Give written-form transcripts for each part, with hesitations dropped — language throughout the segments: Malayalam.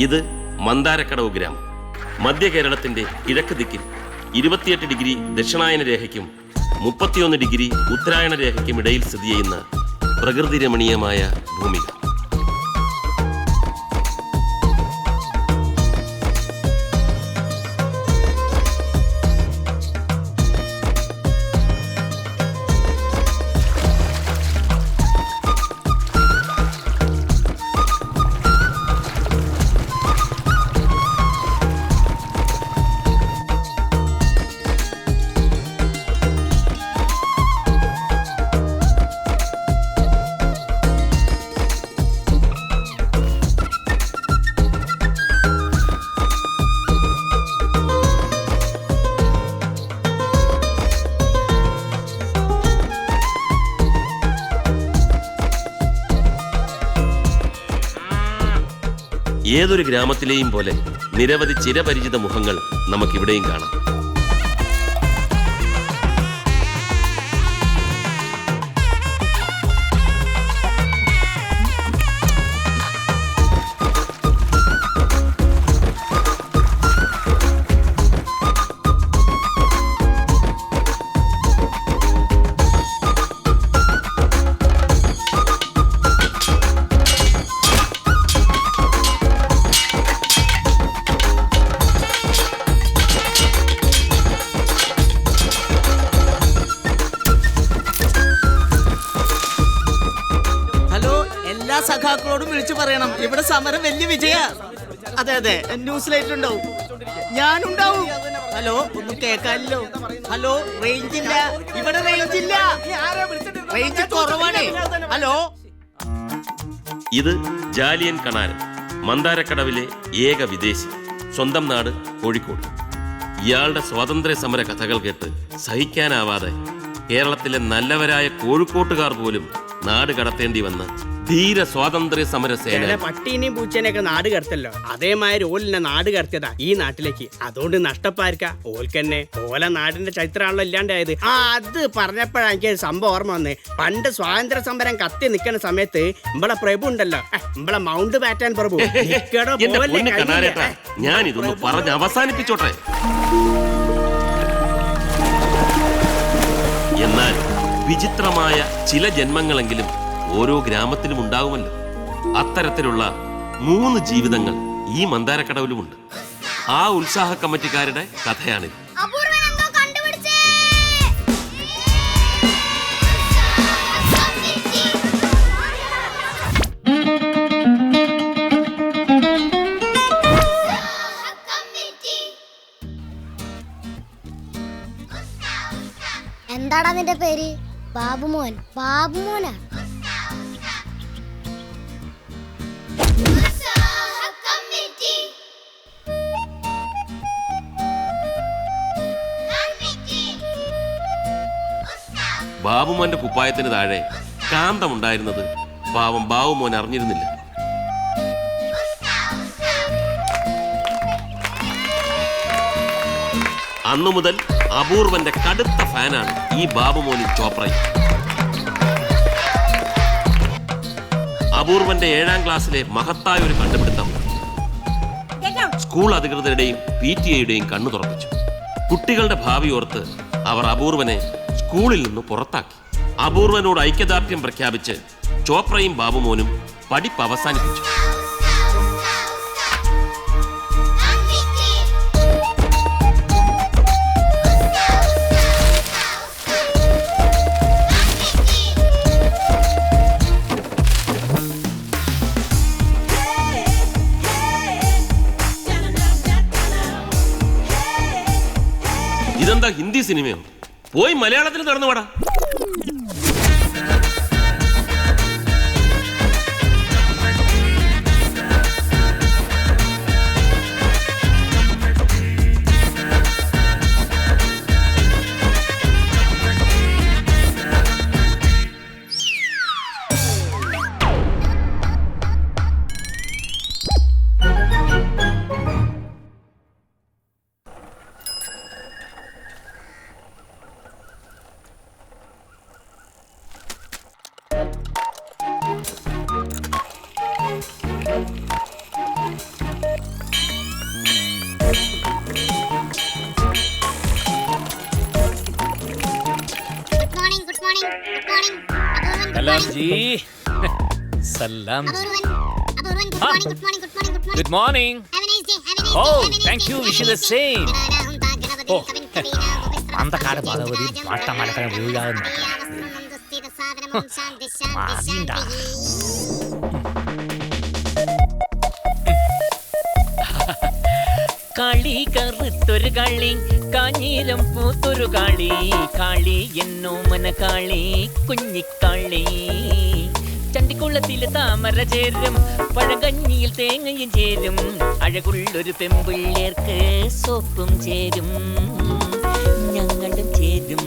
ഇത് മന്ദാരക്കടവ് ഗ്രാമം. മധ്യ കേരളത്തിന്റെ കിഴക്ക് ദിക്കിൽ 28 ഡിഗ്രി ദക്ഷിണായന രേഖയ്ക്കും 31 ഡിഗ്രി ഉത്തരായണ രേഖയ്ക്കും ഇടയിൽ സ്ഥിതി ചെയ്യുന്ന പ്രകൃതി രമണീയമായ ഭൂമിക. ഏതൊരു ഗ്രാമത്തിലെയും പോലെ നിരവധി ചിരപരിചിത മുഖങ്ങൾ നമുക്കിവിടെയും കാണാം. സഖാക്കളോടും വിളിച്ചു പറയണം, ഇവിടെ സമരം വലിയ വിജയ. അതെ അതെ, ന്യൂസ് ലൈറ്റിലുണ്ടാവും, ഞാനുണ്ടാവും. ഹലോ, ഒന്നും കേൾക്കാനില്ലോ. ഹലോ, റേഞ്ച് ഇല്ല ഇവിടെ, റേഞ്ച് ഇല്ല, റേഞ്ച് കുറവാണ്. ഹലോ, ഇത് ജാലിയൻ കണാരൻ, മന്ദാരക്കടവിലെ ഏക വിദേശി. സ്വന്തം നാട് കോഴിക്കോട്. ഇയാളുടെ സ്വാതന്ത്ര്യ സമര കഥകൾ കേട്ട് സഹിക്കാനാവാതെ കേരളത്തിലെ നല്ലവരായ കോഴിക്കോട്ടുകാർ പോലും നാട് കടത്തേണ്ടി വന്ന ധീര സ്വാതന്ത്ര്യ സമര സേന. പട്ടീനെയും പൂച്ചേനെയൊക്കെ നാട് കടത്തല്ലോ, അതേമാതിരി ഓലിനെ നാട് കടത്തിയതാ ഈ നാട്ടിലേക്ക്. അതുകൊണ്ട് നഷ്ടപ്പാർക്ക ഓൽക്കന്നെ. ഓല നാടിന്റെ ചരിത്രമാണല്ലോ ഇല്ലാണ്ടായത്. അത് പറഞ്ഞപ്പോഴാണ് എനിക്ക് സംഭവം ഓർമ്മ വന്നേ. പണ്ട് സ്വാതന്ത്ര്യ സമരം കത്തി നിൽക്കുന്ന സമയത്ത് ഇമ്പളെ പ്രഭു ഉണ്ടല്ലോ, ഇമ്പളെ മൗണ്ട് ബാറ്റാൻ പ്രഭു, ഞാൻ ഇതൊന്ന് പറഞ്ഞ് അവസാനിപ്പിച്ചോട്ടെ. എന്നാൽ വിചിത്രമായ ചില ജന്മങ്ങളെങ്കിലും ഓരോ ഗ്രാമത്തിലും ഉണ്ടാകുമല്ലോ. അത്തരത്തിലുള്ള 3 ജീവിതങ്ങൾ ഈ മന്ദാരക്കടവിലുമുണ്ട്. ആ ഉത്സാഹ കമ്മിറ്റിക്കാരുടെ കഥയാണിത്. എന്താടാ നിന്റെ പേര്? ബാബുമോൻ. ബാബുമോനാ? ബാബുമോന്റെ കുപ്പായത്തിന് താഴെ കാന്തമുണ്ടായിരുന്നത് പാവം ബാബുമോൻ അറിഞ്ഞിരുന്നില്ല. അന്നു മുതൽ അപൂർവന്റെ കടുത്ത ഫാനാണ് ഈ ബാബുമോനും ചോപ്രയും. അപൂർവന്റെ 7ാം ക്ലാസ്സിലെ മഹത്തായ ഒരു കണ്ടുപിടുത്തം സ്കൂൾ അധികൃതരുടെയും PTA-യുടെയും കണ്ണു തുറപ്പിച്ചു. കുട്ടികളുടെ ഭാവി ഓർത്ത് അവർ അപൂർവനെ സ്കൂളിൽ നിന്ന് പുറത്താക്കി. അപൂർവനോട് ഐക്യദാർഢ്യം പ്രഖ്യാപിച്ച് ചോപ്രയും ബാബുമോനും പഠിപ്പ് അവസാനിപ്പിച്ചു. ഇതെന്താ ഹിന്ദി സിനിമയോ? പോയി മലയാളത്തിൽ നടന്നുവാടാ. സലാം G. Salam. Good morning. Oh, thank you. Wish you the same. Oh, അന്ധകാര ഭഗവതി വാട്ടമലക്കര വീഴാകുന്നു. മാറിണ്ടാ. കളി കറുത്തൊരു കളി, കാഞ്ഞീരം പൂത്തൊരു കളി, കളി എന്നോ മനകളി, കുഞ്ഞിക്കളി. ചണ്ടിക്കുള്ളത്തില് താമര ചേരും, പഴകഞ്ഞിയിൽ തേങ്ങയും ചേരും, അഴകുള്ളൊരു പെമ്പിള്ളേർക്ക് സോപ്പും ചേരും, ഞങ്ങളും ചേരും.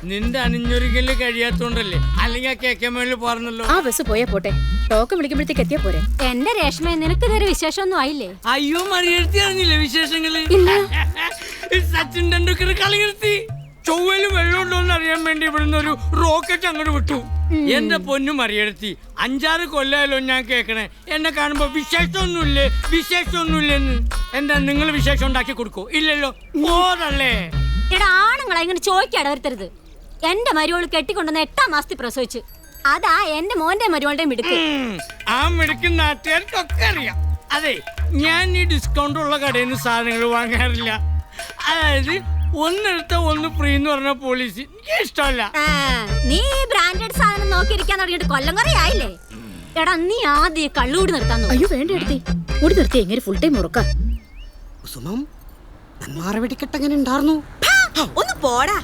നിന്റെ അണിഞ്ഞൊരുക്കല് കഴിയാത്തോണ്ടല്ലേ, അല്ലെങ്കിൽ ആ കേക്കമ്മേല് പറഞ്ഞല്ലോ. ആ ബസ് പോയാ പോട്ടെ, ടോക്കൺ വിളിക്കുമ്പോഴത്തേക്ക് എത്തിയാ പോരെ. എന്റെ രേഷ്മ, നിനക്ക് ഇതൊരു വിശേഷമൊന്നും ആയില്ലേ? അയ്യോ, മറിയെടുത്തി അറിഞ്ഞില്ലേ വിശേഷങ്ങള്? സച്ചിൻ ടെണ്ടുൽക്കർ കളി നിർത്തി. ചൊവ്വയില് വെള്ളമുണ്ടോന്ന് അറിയാൻ വേണ്ടി ഇവിടുന്ന് ഒരു റോക്കറ്റ് അങ്ങോട്ട് വിട്ടു. എന്റെ പൊന്നു മറിയെടുത്തി, 5-6 കൊല്ലായാലോ ഞാൻ കേക്കണേ എന്നെ കാണുമ്പോ വിശേഷമൊന്നുമില്ലെന്ന്. എന്താ നിങ്ങൾ വിശേഷം ഉണ്ടാക്കി കൊടുക്കോ? ഇല്ലല്ലോ, പോതല്ലേ. എടാ, ആണുങ്ങളെ ഇങ്ങനെ ചോദിക്കാടെ വരുത്തരുത്. എന്റെ മരുവോള് കെട്ടിക്കൊണ്ടുവന്ന് 8-ാം മാസത്തിൽ പ്രസവിച്ചു. അതാ എന്റെ മോന്റെ മരുവളുടെ മിടുക്ക്. ആ മിടുക്ക് നാട്ടുകാർക്കൊക്കെ അറിയാം. അതെ, ഞാൻ ഈ ഡിസ്കൗണ്ട് ഉള്ള കടയിൽ നിന്ന് സാധനങ്ങൾ വാങ്ങാറില്ല. അതായത് ഒന്നെടുത്ത ഒന്ന് ഫ്രീ എന്ന് പറഞ്ഞ പോളിസി എനിക്ക് ഇഷ്ടമല്ല. നീ ബ്രാൻഡഡ് സാധനം നോക്കിയിരിക്കാൻ തുടങ്ങിയിട്ട് കൊല്ലം കുറേ ആയില്ലേ? എടാ, നീ ആദ്യം കള്ളുകൂടി നിർത്താൻ നോക്ക്. അയ്യോ വേണ്ട എടുത്തി, കൂടി നിർത്തി എങ്ങനെ ഫുൾ ടൈം ഉറക്കാം. കുസുമം, വെടിക്കെട്ട് എങ്ങനെ ഉണ്ടായിരുന്നു? ഒന്ന് പോടാ.